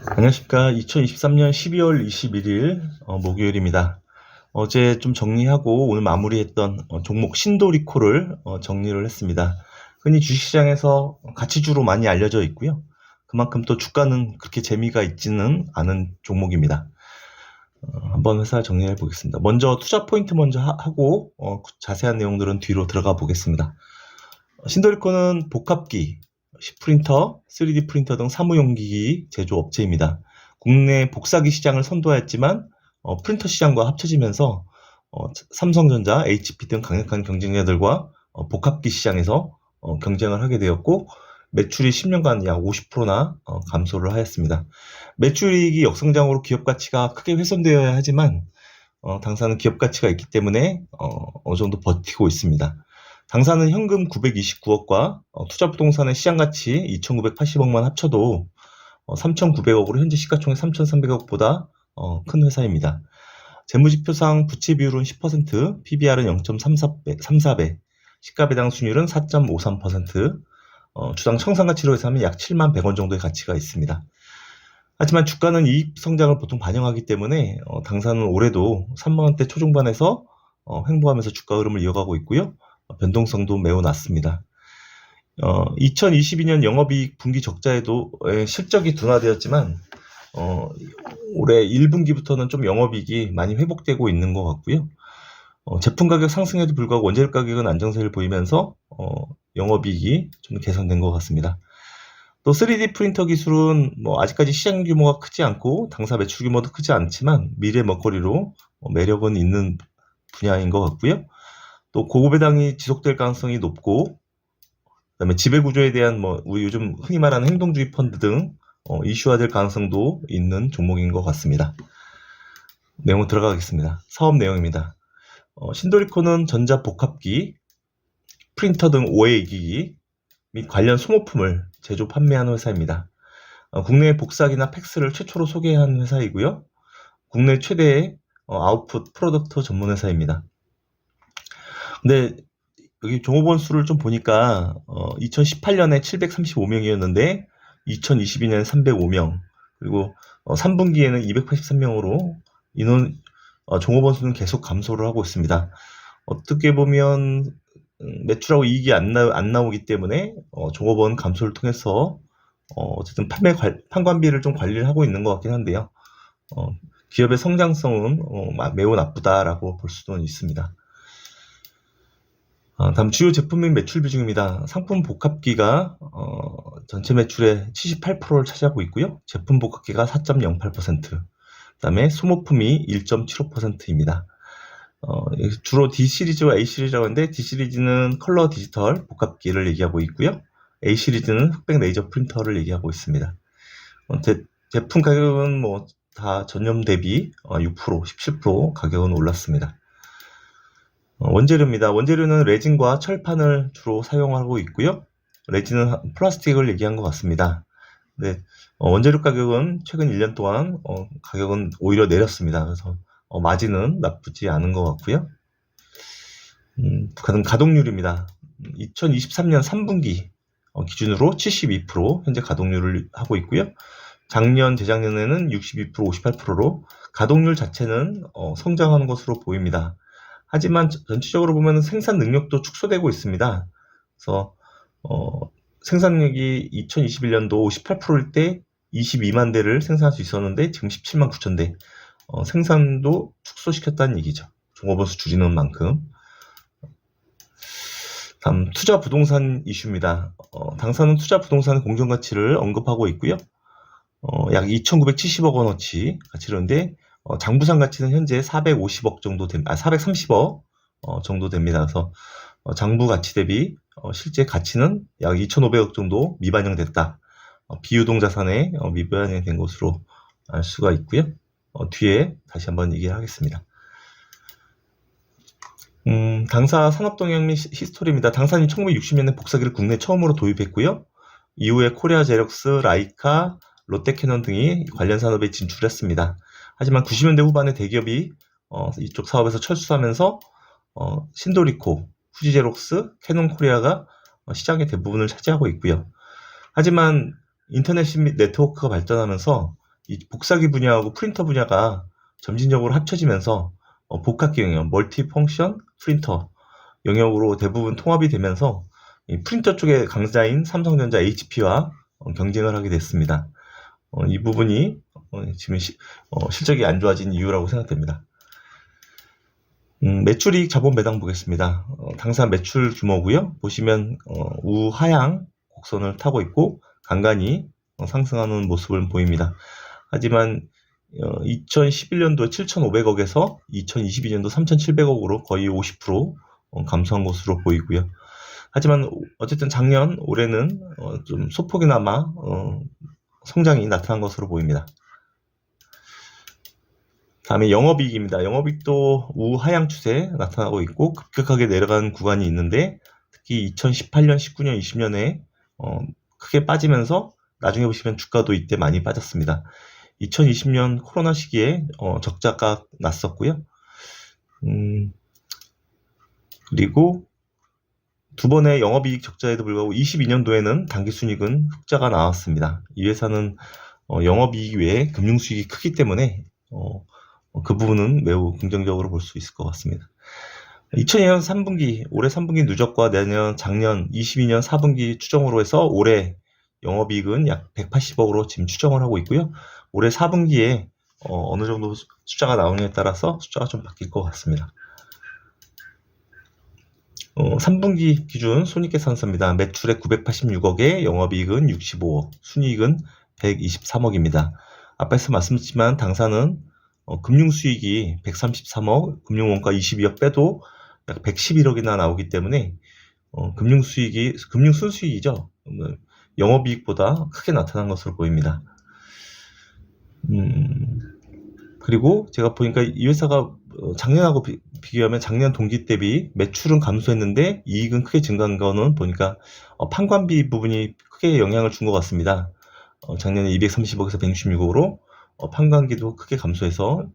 안녕하십니까. 2023년 12월 21일 목요일입니다. 어제 좀 정리하고 오늘 마무리했던 종목 신도리코를 정리를 했습니다. 흔히 주식시장에서 가치주로 많이 알려져 있고요. 그만큼 또 주가는 그렇게 재미가 있지는 않은 종목입니다. 한번 회사 정리해 보겠습니다. 먼저 투자 포인트 먼저 하고 자세한 내용들은 뒤로 들어가 보겠습니다. 신도리코는 복합기, C프린터, 3D 프린터 등 사무용기기 제조업체입니다. 국내 복사기 시장을 선도하였지만 프린터 시장과 합쳐지면서 삼성전자, HP 등 강력한 경쟁자들과 복합기 시장에서 경쟁을 하게 되었고 매출이 10년간 약 50%나 감소를 하였습니다. 매출이익이 역성장으로 기업 가치가 크게 훼손되어야 하지만 당사는 기업 가치가 있기 때문에 어느 정도 버티고 있습니다. 당사는 현금 929억과 투자부동산의 시장가치 2,980억만 합쳐도 3,900억으로 현재 시가총액 3,300억보다 큰 회사입니다. 재무지표상 부채 비율은 10%, PBR은 0.34배, 시가배당 수익률은 4.53%, 주당 청산가치로 해서하면 약 7만 100원 정도의 가치가 있습니다. 하지만 주가는 이익 성장을 보통 반영하기 때문에 당사는 올해도 3만원대 초중반에서 횡보하면서 주가 흐름을 이어가고 있고요. 변동성도 매우 낮습니다. 2022년 영업이익 분기 적자에도 실적이 둔화되었지만 올해 1분기부터는 좀 영업이익이 많이 회복되고 있는 것 같고요. 제품 가격 상승에도 불구하고 원재료 가격은 안정세를 보이면서 영업이익이 좀 개선된 것 같습니다. 또 3D 프린터 기술은 아직까지 시장 규모가 크지 않고 당사 매출 규모도 크지 않지만 미래 먹거리로 매력은 있는 분야인 것 같고요. 또 고배당이 지속될 가능성이 높고, 그다음에 지배구조에 대한 우리 요즘 흔히 말하는 행동주의 펀드 등 이슈화될 가능성도 있는 종목인 것 같습니다. 내용 들어가겠습니다. 사업 내용입니다. 신도리코는 전자복합기, 프린터 등 OA 기기 및 관련 소모품을 제조 판매하는 회사입니다. 국내 복사기나 팩스를 최초로 소개한 회사이고요. 국내 최대의 아웃풋 프로덕트 전문 회사입니다. 근데 여기 종업원 수를 좀 보니까 2018년에 735명이었는데 2022년에 305명, 그리고 3분기에는 283명으로 인원 종업원 수는 계속 감소를 하고 있습니다. 어떻게 보면 매출하고 이익이 안 나오기 때문에 종업원 감소를 통해서 어쨌든 판관비를 좀 관리를 하고 있는 것 같긴 한데요. 기업의 성장성은 매우 나쁘다라고 볼 수는 있습니다. 다음 주요 제품 및 매출 비중입니다. 상품 복합기가 전체 매출의 78%를 차지하고 있고요. 제품 복합기가 4.08%, 그다음에 소모품이 1.75%입니다. 주로 D 시리즈와 A 시리즈라고 하는데 D 시리즈는 컬러 디지털 복합기를 얘기하고 있고요. A 시리즈는 흑백 레이저 프린터를 얘기하고 있습니다. 제품 가격은 다 전년 대비 6%, 17% 가격은 올랐습니다. 원재료입니다. 원재료는 레진과 철판을 주로 사용하고 있고요. 레진은 플라스틱을 얘기한 것 같습니다. 네, 원재료 가격은 최근 1년 동안 가격은 오히려 내렸습니다. 그래서 마진은 나쁘지 않은 것 같고요. 가동률입니다. 2023년 3분기 기준으로 72% 현재 가동률을 하고 있고요. 작년, 재작년에는 62%, 58%로 가동률 자체는 성장하는 것으로 보입니다. 하지만 전체적으로 보면 생산 능력도 축소되고 있습니다. 그래서 생산력이 2021년도 58%일 때 22만 대를 생산할 수 있었는데 지금 17만 9천 대, 생산도 축소시켰다는 얘기죠. 종업원수 줄이는 만큼. 다음 투자 부동산 이슈입니다. 당사는 투자 부동산 공정가치를 언급하고 있고요. 약 2,970억 원어치 가치로인데 장부상 가치는 현재 450억 정도 됩니다. 430억 정도 됩니다. 그래서 장부 가치 대비 실제 가치는 약 2,500억 정도 미반영됐다. 비유동 자산에 미반영된 것으로 알 수가 있고요. 뒤에 다시 한번 얘기를 하겠습니다. 당사 산업동향 및 히스토리입니다. 당사는 1960년대 복사기를 국내 처음으로 도입했고요. 이후에 코리아 제럭스, 라이카, 롯데캐논 등이 관련 산업에 진출했습니다. 하지만 90년대 후반에 대기업이 이쪽 사업에서 철수하면서 신도리코, 후지제록스, 캐논코리아가 시장의 대부분을 차지하고 있고요. 하지만 인터넷 및 네트워크가 발전하면서 이 복사기 분야하고 프린터 분야가 점진적으로 합쳐지면서 복합기 영역, 멀티펑션 프린터 영역으로 대부분 통합이 되면서 이 프린터 쪽의 강자인 삼성전자 HP와 경쟁을 하게 됐습니다. 이 부분이 지금 실적이 안 좋아진 이유라고 생각됩니다. 매출이익 자본 매당 보겠습니다. 당사 매출 규모고요. 보시면 우하향 곡선을 타고 있고 간간히 상승하는 모습을 보입니다. 하지만 2011년도에 7,500억에서 2022년도 3,700억으로 거의 50% 감소한 것으로 보이고요. 하지만 어쨌든 작년 올해는 좀 소폭이나마 성장이 나타난 것으로 보입니다. 다음에 영업이익입니다. 영업이익도 우하향 추세 나타나고 있고 급격하게 내려간 구간이 있는데 특히 2018년, 19년, 20년에 크게 빠지면서 나중에 보시면 주가도 이때 많이 빠졌습니다. 2020년 코로나 시기에 적자가 났었고요. 그리고 두 번의 영업이익 적자에도 불구하고 22년도에는 당기순이익은 흑자가 나왔습니다. 이 회사는 영업이익 외에 금융수익이 크기 때문에 그 부분은 매우 긍정적으로 볼 수 있을 것 같습니다. 2002년 3분기, 올해 3분기 누적과 내년, 작년 22년 4분기 추정으로 해서 올해 영업이익은 약 180억으로 지금 추정을 하고 있고요. 올해 4분기에 어느 정도 숫자가 나오느냐에 따라서 숫자가 좀 바뀔 것 같습니다. 3분기 기준 손익계산서입니다. 매출액 986억에 영업이익은 65억, 순이익은 123억입니다. 앞에서 말씀드렸지만 당사는 금융수익이 133억, 금융원가 22억 빼도 약 111억이나 나오기 때문에 금융수익이, 금융순수익이죠. 영업이익보다 크게 나타난 것으로 보입니다. 그리고 제가 보니까 이 회사가 작년하고 비교하면 작년 동기 대비 매출은 감소했는데 이익은 크게 증가한 거는 보니까 판관비 부분이 크게 영향을 준 것 같습니다. 작년에 230억에서 166억으로 판관비도 크게 감소해서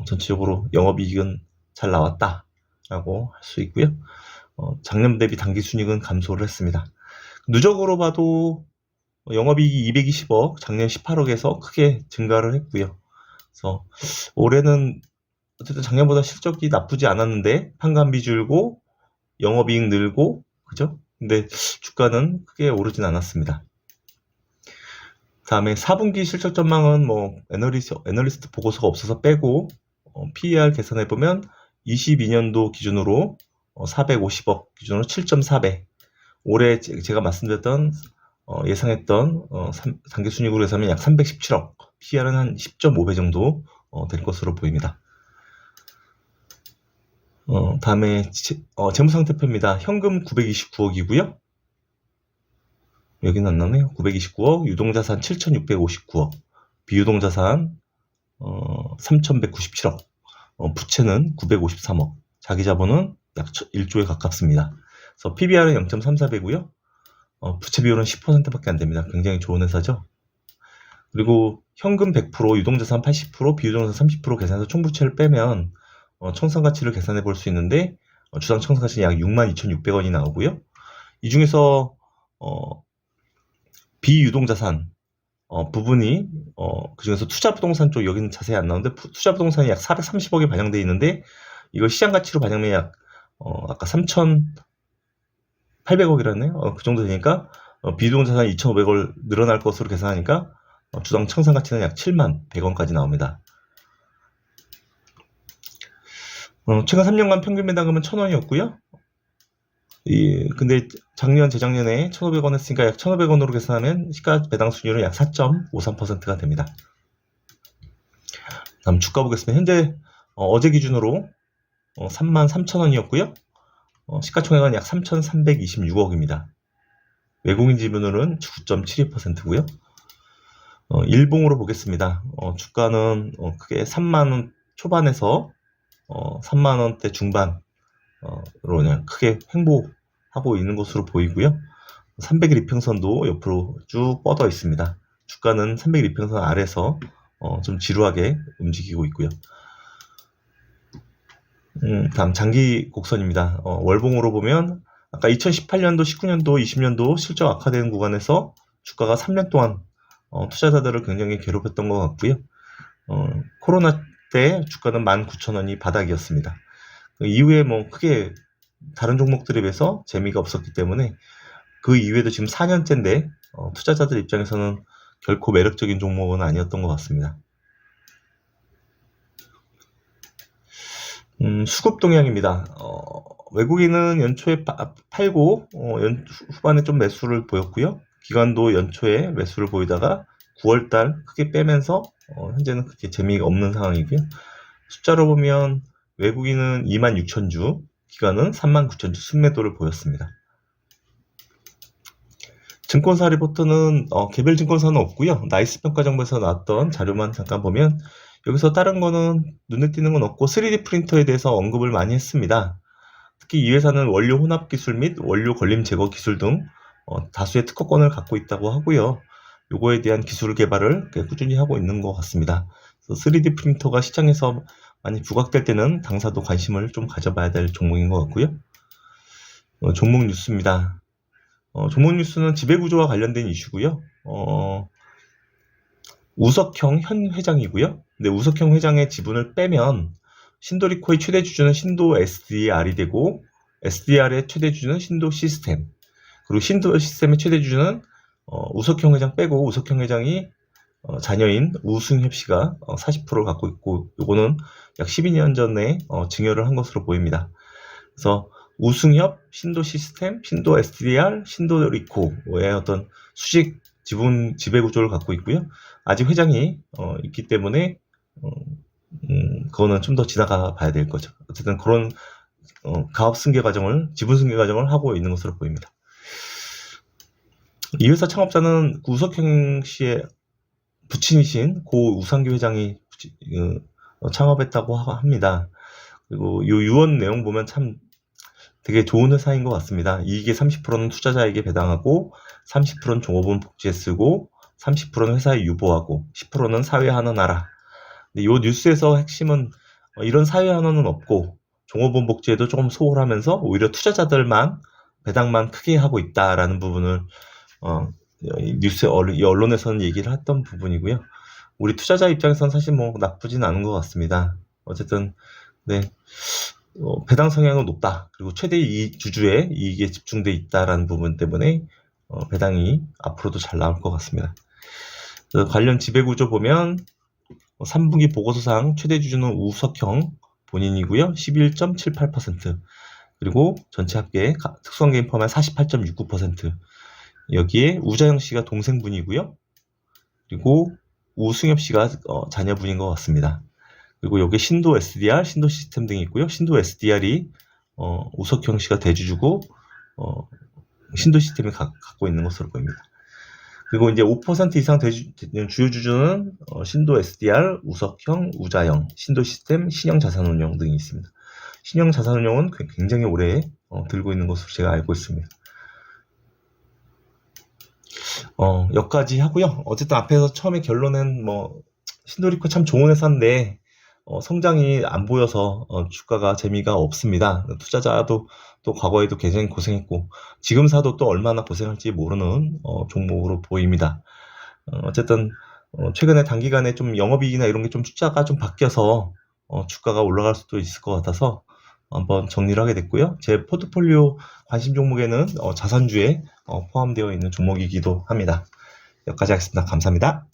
전체적으로 영업이익은 잘 나왔다라고 할 수 있고요. 작년 대비 당기순이익은 감소를 했습니다. 누적으로 봐도 영업이익이 220억, 작년 18억에서 크게 증가를 했고요. 그래서 올해는 어쨌든 작년보다 실적이 나쁘지 않았는데 판관비 줄고 영업이익 늘고 그죠? 근데 주가는 크게 오르진 않았습니다. 다음에 4분기 실적 전망은 뭐 애널리스트 보고서가 없어서 빼고 PER 계산해 보면 22년도 기준으로 450억 기준으로 7.4배. 올해 제가 말씀드렸던 예상했던 당기순이익으로 해서는 약 317억, PER은 한 10.5배 정도 될 것으로 보입니다. 다음에 재무상태표입니다. 현금 929억이고요. 여기는 안 나오네요. 929억, 유동자산 7,659억, 비유동자산 3,197억, 부채는 953억, 자기자본은 약 1조에 가깝습니다. 그래서 PBR은 0.34배고요. 부채 비율은 10%밖에 안 됩니다. 굉장히 좋은 회사죠. 그리고 현금 100%, 유동자산 80%, 비유동자산 30% 계산해서 총부채를 빼면 청산가치를 계산해 볼 수 있는데 주당 청산가치는 약 62,600원이 나오고요. 이 중에서 비유동자산 부분이 그 중에서 투자부동산 쪽 여기는 자세히 안 나오는데 투자부동산이 약 430억에 반영되어 있는데 이걸 시장가치로 반영하면 약 아까 3,800억이라네요. 그 정도 되니까 비유동자산이 2,500원 늘어날 것으로 계산하니까 주당 청산가치는 약 71,100원까지 나옵니다. 최근 3년간 평균 매당금은 1,000원이었고요. 근데 작년, 재작년에 1,500원 했으니까 약 1,500원으로 계산하면 시가 배당 수익률은 약 4.53%가 됩니다. 다음 주가 보겠습니다. 현재 어제 기준으로 33,000원이었고요. 시가총액은 약 3,326억입니다. 외국인 지분율은 9.72%고요. 일봉으로 보겠습니다. 주가는 크게 3만원 초반에서 3만원대 중반으로 그냥 크게 횡보하고 있는 것으로 보이고요. 300일 이평선도 옆으로 쭉 뻗어 있습니다. 주가는 300일 이평선 아래서 좀 지루하게 움직이고 있고요. 다음 장기 곡선입니다. 월봉으로 보면 아까 2018년도, 19년도, 20년도 실적 악화되는 구간에서 주가가 3년 동안 투자자들을 굉장히 괴롭혔던 것 같고요. 코로나 때 주가는 19,000원이 바닥이었습니다. 그 이후에 뭐 크게 다른 종목들에 비해서 재미가 없었기 때문에 그 이후에도 지금 4년째인데 투자자들 입장에서는 결코 매력적인 종목은 아니었던 것 같습니다. 수급 동향입니다. 외국인은 연초에 팔고 후반에 좀 매수를 보였고요. 기관도 연초에 매수를 보이다가 9월달 크게 빼면서 현재는 그렇게 재미가 없는 상황이고요. 숫자로 보면 외국인은 26,000주, 기관은 39,000주 순매도를 보였습니다. 증권사 리포트는 개별 증권사는 없고요. 나이스 평가정보에서 나왔던 자료만 잠깐 보면 여기서 다른 거는 눈에 띄는 건 없고 3D 프린터에 대해서 언급을 많이 했습니다. 특히 이 회사는 원료 혼합 기술 및 원료 걸림 제거 기술 등 다수의 특허권을 갖고 있다고 하고요. 요거에 대한 기술 개발을 꾸준히 하고 있는 것 같습니다. 그래서 3D 프린터가 시장에서 많이 부각될 때는 당사도 관심을 좀 가져봐야 될 종목인 것 같고요. 종목 뉴스입니다. 종목 뉴스는 지배구조와 관련된 이슈고요. 우석형 현 회장이고요. 근데 우석형 회장의 지분을 빼면 신도리코의 최대 주주는 신도 SDR이 되고 SDR의 최대 주주는 신도 시스템, 그리고 신도 시스템의 최대 주주는 우석형 회장 빼고 우석형 회장이 자녀인 우승협 씨가 40%를 갖고 있고, 요거는 약 12년 전에 증여를 한 것으로 보입니다. 그래서 우승협, 신도 시스템, 신도 SDR, 신도 리코의 어떤 수직 지분 지배 구조를 갖고 있고요. 아직 회장이 있기 때문에 그거는 좀 더 지나가 봐야 될 거죠. 어쨌든 그런 가업 승계 과정을, 지분 승계 과정을 하고 있는 것으로 보입니다. 이 회사 창업자는 우석형 씨의 부친이신 고 우상규 회장이 창업했다고 합니다. 그리고 이 유언 내용 보면 참 되게 좋은 회사인 것 같습니다. 이익의 30%는 투자자에게 배당하고 30%는 종업원 복지에 쓰고 30%는 회사에 유보하고 10%는 사회환원 나라. 근데 이 뉴스에서 핵심은 이런 사회환원은 없고 종업원 복지에도 조금 소홀하면서 오히려 투자자들만 배당만 크게 하고 있다라는 부분을 이 언론에서는 얘기를 했던 부분이고요. 우리 투자자 입장에서는 사실 뭐 나쁘진 않은 것 같습니다. 어쨌든 네. 배당 성향은 높다. 그리고 최대 주주의 이익에 집중돼 있다라는 부분 때문에 배당이 앞으로도 잘 나올 것 같습니다. 관련 지배구조 보면 3분기 보고서상 최대 주주는 우석형 본인이고요. 11.78%, 그리고 전체 합계 특수관계인 포함한 48.69%, 여기에 우자영 씨가 동생분이고요. 그리고 우승엽 씨가 자녀분인 것 같습니다. 그리고 여기 신도 SDR, 신도 시스템 등이 있고요. 신도 SDR이 우석형 씨가 대주주고 신도 시스템이 갖고 있는 것으로 보입니다. 그리고 이제 5% 이상 주요 주주는 신도 SDR, 우석형, 우자영, 신도 시스템, 신영자산운용 등이 있습니다. 신영자산운용은 굉장히 오래 들고 있는 것으로 제가 알고 있습니다. 여기까지 하고요. 어쨌든 앞에서 처음에 결론은 뭐 신도리코 참 좋은 회사인데 성장이 안 보여서 주가가 재미가 없습니다. 투자자도 또 과거에도 굉장히 고생했고 지금 사도 또 얼마나 고생할지 모르는 종목으로 보입니다. 어쨌든 최근에 단기간에 좀 영업이익이나 이런 게 좀 숫자가 좀 바뀌어서 주가가 올라갈 수도 있을 것 같아서 한번 정리를 하게 됐고요. 제 포트폴리오 관심 종목에는 자산주에 포함되어 있는 종목이기도 합니다. 여기까지 하겠습니다. 감사합니다.